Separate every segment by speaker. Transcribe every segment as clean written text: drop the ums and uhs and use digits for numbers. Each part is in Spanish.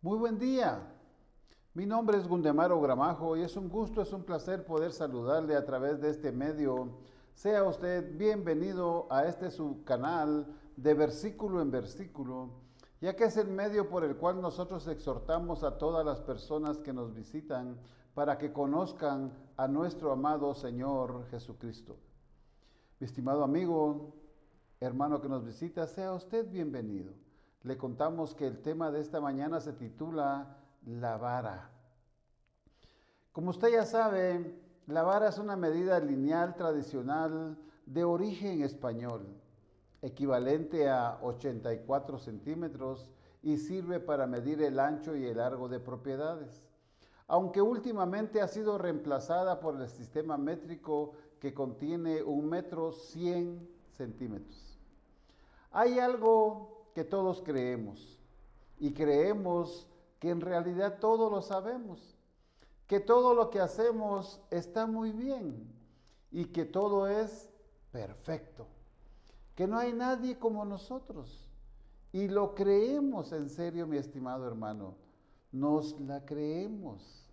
Speaker 1: Muy buen día. Mi nombre es Gundemaro Gramajo y es un gusto, es un placer poder saludarle a través de este medio. Sea usted bienvenido a este su canal de versículo en versículo, ya que es el medio por el cual nosotros exhortamos a todas las personas que nos visitan para que conozcan a nuestro amado Señor Jesucristo. Mi estimado amigo, hermano que nos visita, sea usted bienvenido. Le contamos que el tema de esta mañana se titula La vara. Como usted ya sabe, la vara es una medida lineal tradicional de origen español, equivalente a 84 centímetros y sirve para medir el ancho y el largo de propiedades. Aunque últimamente ha sido reemplazada por el sistema métrico que contiene 1 metro 100 centímetros. Hay algo que todos creemos y creemos que en realidad todo lo sabemos, que todo lo que hacemos está muy bien y que todo es perfecto, que no hay nadie como nosotros. Y lo creemos en serio, mi estimado hermano, nos la creemos.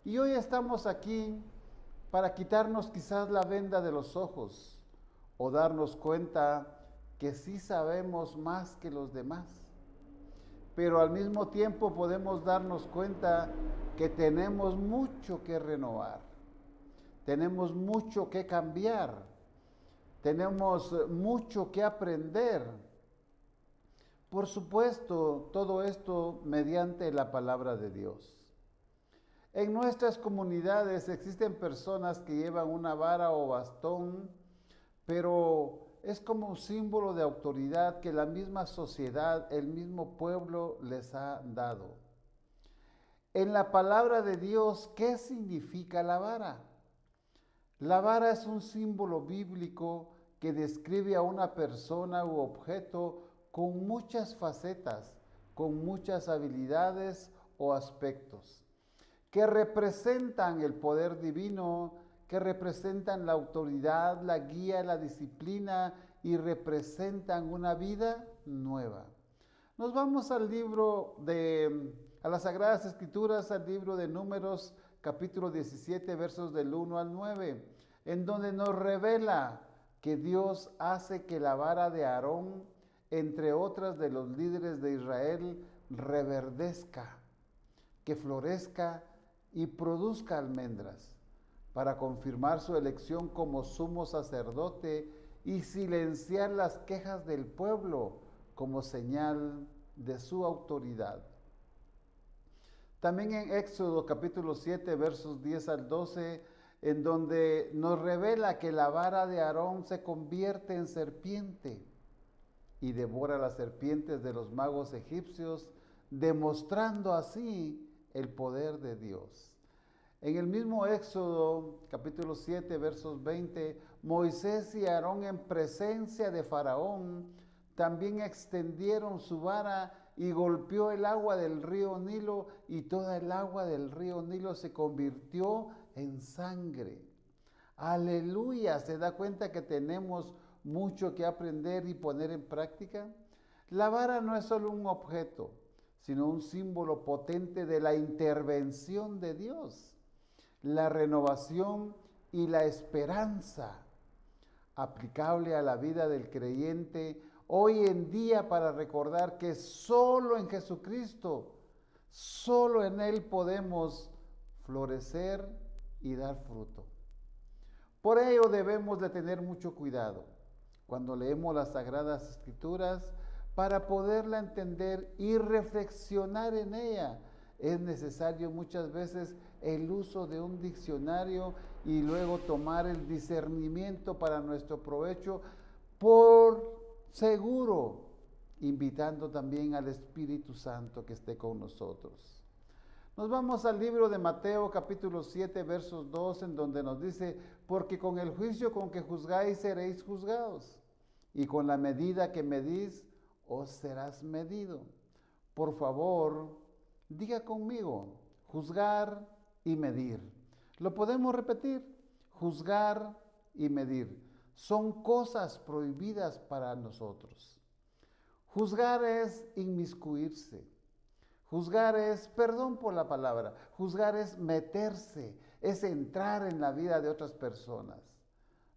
Speaker 1: Y hoy estamos aquí para quitarnos quizás la venda de los ojos o darnos cuenta que sí sabemos más que los demás, pero al mismo tiempo podemos darnos cuenta que tenemos mucho que renovar, tenemos mucho que cambiar, tenemos mucho que aprender. Por supuesto, todo esto mediante la palabra de Dios. En nuestras comunidades existen personas que llevan una vara o bastón, pero es como un símbolo de autoridad que la misma sociedad, el mismo pueblo les ha dado. En la palabra de Dios, ¿qué significa la vara? La vara es un símbolo bíblico que describe a una persona u objeto con muchas facetas, con muchas habilidades o aspectos, que representan el poder divino, que representan la autoridad, la guía, la disciplina y representan una vida nueva. Nos vamos a las Sagradas Escrituras, al libro de Números, capítulo 17, versos del 1 al 9, en donde nos revela que Dios hace que la vara de Aarón, entre otras de los líderes de Israel, reverdezca, que florezca y produzca almendras, para confirmar su elección como sumo sacerdote y silenciar las quejas del pueblo como señal de su autoridad. También en Éxodo capítulo 7 versos 10 al 12, en donde nos revela que la vara de Aarón se convierte en serpiente y devora las serpientes de los magos egipcios, demostrando así el poder de Dios. En el mismo Éxodo, capítulo 7, versos 20, Moisés y Aarón en presencia de Faraón también extendieron su vara y golpeó el agua del río Nilo y toda el agua del río Nilo se convirtió en sangre. Aleluya, ¿se da cuenta que tenemos mucho que aprender y poner en práctica? La vara no es solo un objeto, sino un símbolo potente de la intervención de Dios, la renovación y la esperanza aplicable a la vida del creyente hoy en día para recordar que solo en Jesucristo, solo en Él podemos florecer y dar fruto. Por ello debemos de tener mucho cuidado cuando leemos las Sagradas Escrituras para poderla entender y reflexionar en ella. Es necesario muchas veces el uso de un diccionario y luego tomar el discernimiento para nuestro provecho por seguro, invitando también al Espíritu Santo que esté con nosotros. Nos vamos al libro de Mateo capítulo 7 versos 2 en donde nos dice, porque con el juicio con que juzgáis seréis juzgados y con la medida que medís os serás medido. Por favor, diga conmigo, juzgar y medir. Lo podemos repetir, juzgar y medir. Son cosas prohibidas para nosotros. Juzgar es inmiscuirse. Juzgar es, perdón por la palabra, juzgar es meterse, es entrar en la vida de otras personas.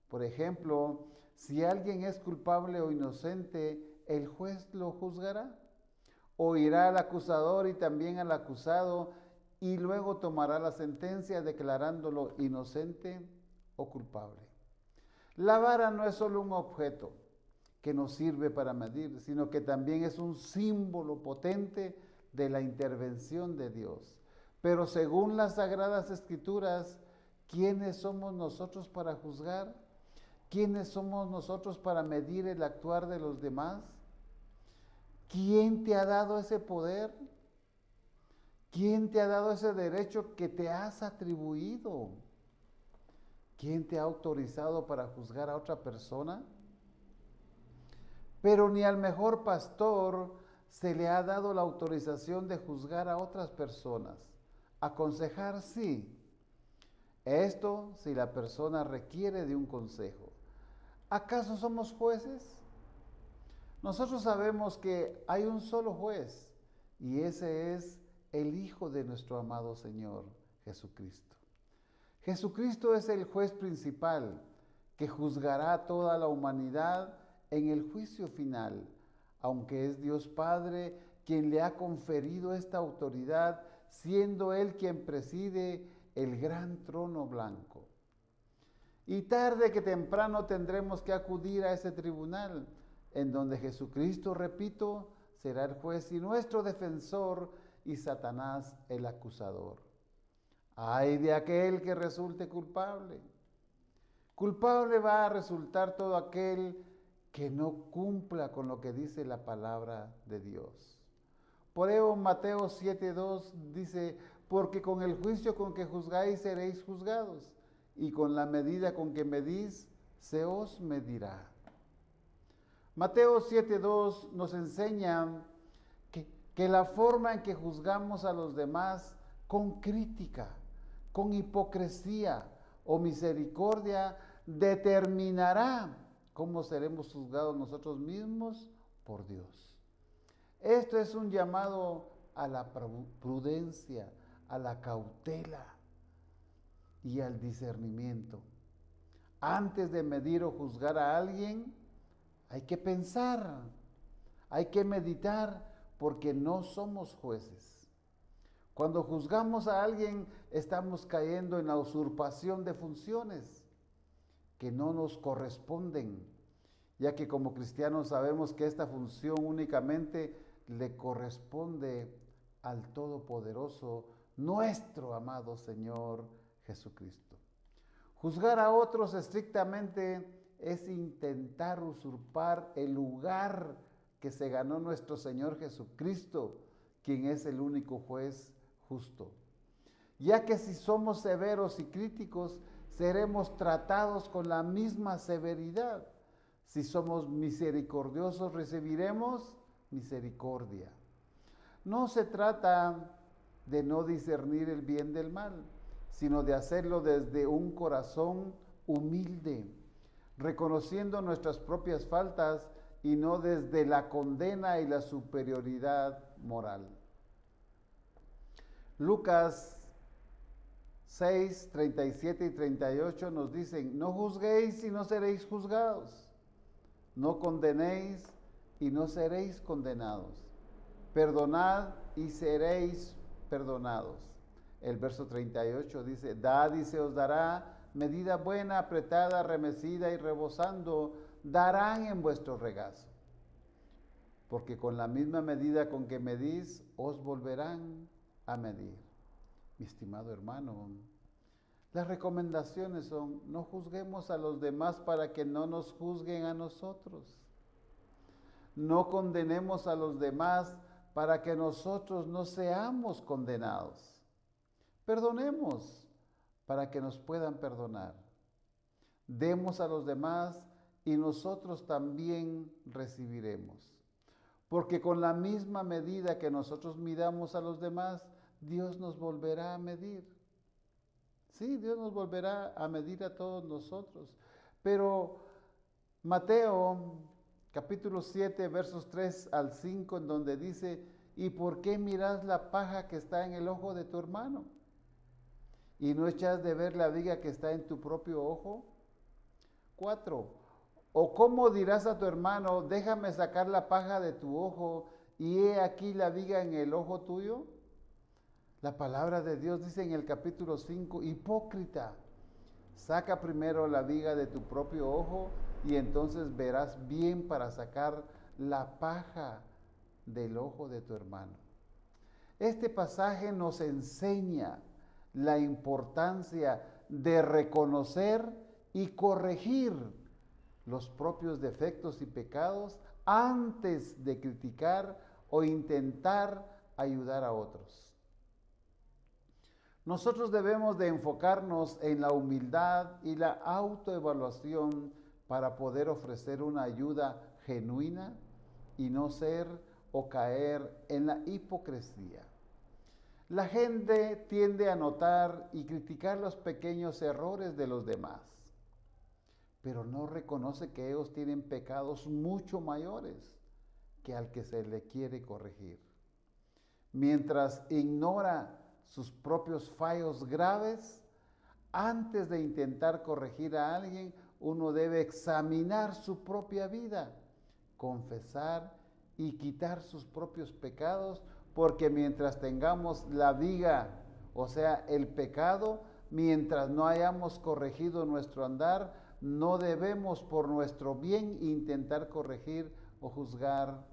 Speaker 1: Por ejemplo, si alguien es culpable o inocente, el juez lo juzgará. O irá al acusador y también al acusado y luego tomará la sentencia declarándolo inocente o culpable. La vara no es solo un objeto que nos sirve para medir, sino que también es un símbolo potente de la intervención de Dios. Pero según las Sagradas Escrituras, ¿quiénes somos nosotros para juzgar? ¿Quiénes somos nosotros para medir el actuar de los demás? ¿Quién te ha dado ese poder? ¿Quién te ha dado ese derecho que te has atribuido? ¿Quién te ha autorizado para juzgar a otra persona? Pero ni al mejor pastor se le ha dado la autorización de juzgar a otras personas. Aconsejar sí. Esto si la persona requiere de un consejo. ¿Acaso somos jueces? Nosotros sabemos que hay un solo juez y ese es el Hijo de nuestro amado Señor Jesucristo. Jesucristo es el juez principal que juzgará a toda la humanidad en el juicio final, aunque es Dios Padre quien le ha conferido esta autoridad, siendo Él quien preside el gran trono blanco. Y tarde que temprano tendremos que acudir a ese tribunal, en donde Jesucristo, repito, será el juez y nuestro defensor y Satanás el acusador. Ay de aquel que resulte culpable. Culpable va a resultar todo aquel que no cumpla con lo que dice la palabra de Dios. Por eso Mateo 7:2 dice, porque con el juicio con que juzgáis seréis juzgados, y con la medida con que medís se os medirá. Mateo 7:2 nos enseña que la forma en que juzgamos a los demás con crítica, con hipocresía o misericordia, determinará cómo seremos juzgados nosotros mismos por Dios. Esto es un llamado a la prudencia, a la cautela y al discernimiento. Antes de medir o juzgar a alguien, hay que pensar, hay que meditar, porque no somos jueces. Cuando juzgamos a alguien, estamos cayendo en la usurpación de funciones que no nos corresponden, ya que como cristianos sabemos que esta función únicamente le corresponde al Todopoderoso, nuestro amado Señor Jesucristo. Juzgar a otros estrictamente es intentar usurpar el lugar que se ganó nuestro Señor Jesucristo, quien es el único juez justo. Ya que si somos severos y críticos, seremos tratados con la misma severidad. Si somos misericordiosos, recibiremos misericordia. No se trata de no discernir el bien del mal, sino de hacerlo desde un corazón humilde, reconociendo nuestras propias faltas y no desde la condena y la superioridad moral. Lucas 6, 37 y 38 nos dicen, no juzguéis y no seréis juzgados, no condenéis y no seréis condenados, perdonad y seréis perdonados. El verso 38 dice, dad y se os dará, medida buena, apretada, remecida y rebosando, darán en vuestro regazo. Porque con la misma medida con que medís, os volverán a medir. Mi estimado hermano, las recomendaciones son, no juzguemos a los demás para que no nos juzguen a nosotros. No condenemos a los demás para que nosotros no seamos condenados. Perdonemos para que nos puedan perdonar. Demos a los demás y nosotros también recibiremos. Porque con la misma medida que nosotros midamos a los demás, Dios nos volverá a medir. Sí, Dios nos volverá a medir a todos nosotros. Pero Mateo capítulo 7, versos 3 al 5, en donde dice, ¿y por qué miras la paja que está en el ojo de tu hermano? ¿Y no echas de ver la viga que está en tu propio ojo? 4. ¿O cómo dirás a tu hermano, déjame sacar la paja de tu ojo, y he aquí la viga en el ojo tuyo? La palabra de Dios dice en el capítulo 5, hipócrita, saca primero la viga de tu propio ojo y entonces verás bien para sacar la paja del ojo de tu hermano. Este pasaje nos enseña la importancia de reconocer y corregir los propios defectos y pecados antes de criticar o intentar ayudar a otros. Nosotros debemos de enfocarnos en la humildad y la autoevaluación para poder ofrecer una ayuda genuina y no ser o caer en la hipocresía. La gente tiende a notar y criticar los pequeños errores de los demás, pero no reconoce que ellos tienen pecados mucho mayores que al que se le quiere corregir. Mientras ignora sus propios fallos graves, antes de intentar corregir a alguien, uno debe examinar su propia vida, confesar y quitar sus propios pecados, porque mientras tengamos la viga, o sea, el pecado, mientras no hayamos corregido nuestro andar, no debemos por nuestro bien intentar corregir o juzgar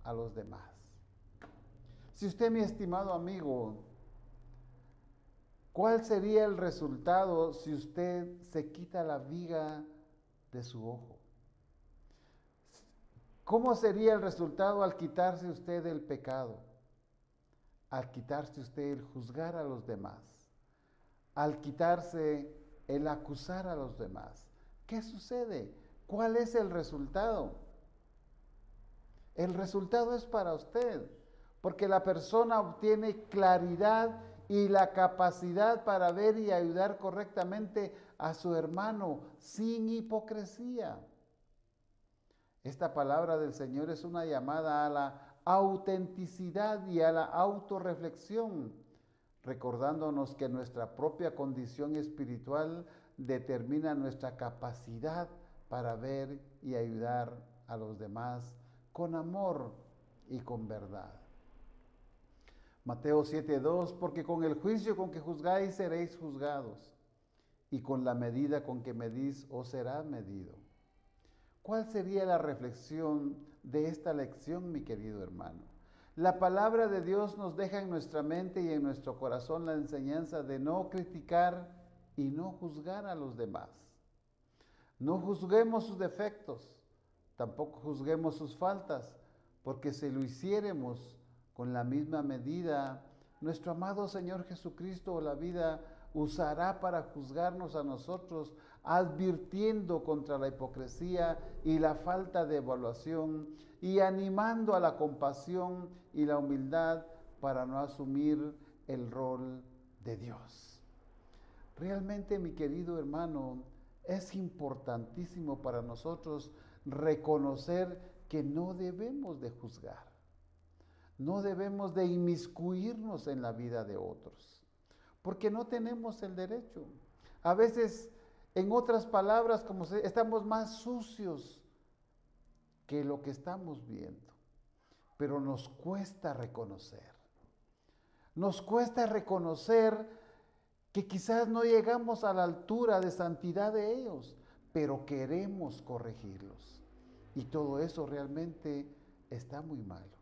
Speaker 1: a los demás. Si usted, mi estimado amigo, ¿cuál sería el resultado si usted se quita la viga de su ojo? ¿Cómo sería el resultado al quitarse usted el pecado? Al quitarse usted el juzgar a los demás, al quitarse el acusar a los demás. ¿Qué sucede? ¿Cuál es el resultado? El resultado es para usted, porque la persona obtiene claridad y la capacidad para ver y ayudar correctamente a su hermano sin hipocresía. Esta palabra del Señor es una llamada a la autenticidad y a la autorreflexión, recordándonos que nuestra propia condición espiritual determina nuestra capacidad para ver y ayudar a los demás con amor y con verdad. Mateo 7:2, porque con el juicio con que juzgáis seréis juzgados, y con la medida con que medís os será medido. ¿Cuál sería la reflexión de esta lección, mi querido hermano? La palabra de Dios nos deja en nuestra mente y en nuestro corazón la enseñanza de no criticar y no juzgar a los demás. No juzguemos sus defectos, tampoco juzguemos sus faltas, porque si lo hiciéramos con la misma medida, nuestro amado Señor Jesucristo la vida usará para juzgarnos a nosotros, advirtiendo contra la hipocresía y la falta de evaluación y animando a la compasión y la humildad para no asumir el rol de Dios. Realmente, mi querido hermano, es importantísimo para nosotros reconocer que no debemos de juzgar, no debemos de inmiscuirnos en la vida de otros, porque no tenemos el derecho. A veces, en otras palabras, estamos más sucios que lo que estamos viendo, pero nos cuesta reconocer. Nos cuesta reconocer que quizás no llegamos a la altura de santidad de ellos, pero queremos corregirlos. Y todo eso realmente está muy malo.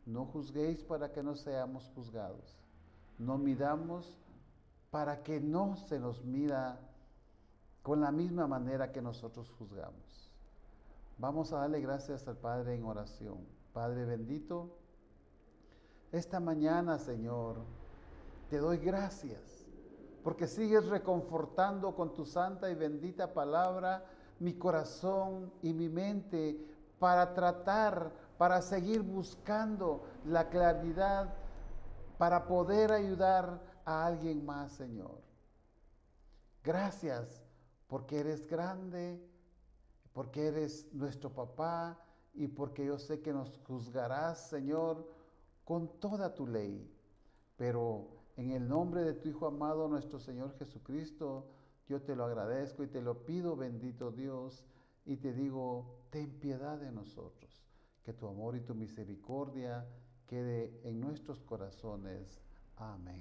Speaker 1: No juzguéis para que no seamos juzgados. No midamos para que no se nos mida con la misma manera que nosotros juzgamos. Vamos a darle gracias al Padre en oración. Padre bendito, esta mañana, Señor, te doy gracias porque sigues reconfortando con tu santa y bendita palabra mi corazón y mi mente para seguir buscando la claridad, para poder ayudar a alguien más, Señor. Gracias porque eres grande, porque eres nuestro papá y porque yo sé que nos juzgarás, Señor, con toda tu ley. Pero en el nombre de tu Hijo amado, nuestro Señor Jesucristo, yo te lo agradezco y te lo pido, bendito Dios, y te digo, ten piedad de nosotros, que tu amor y tu misericordia quede en nuestros corazones. Amén.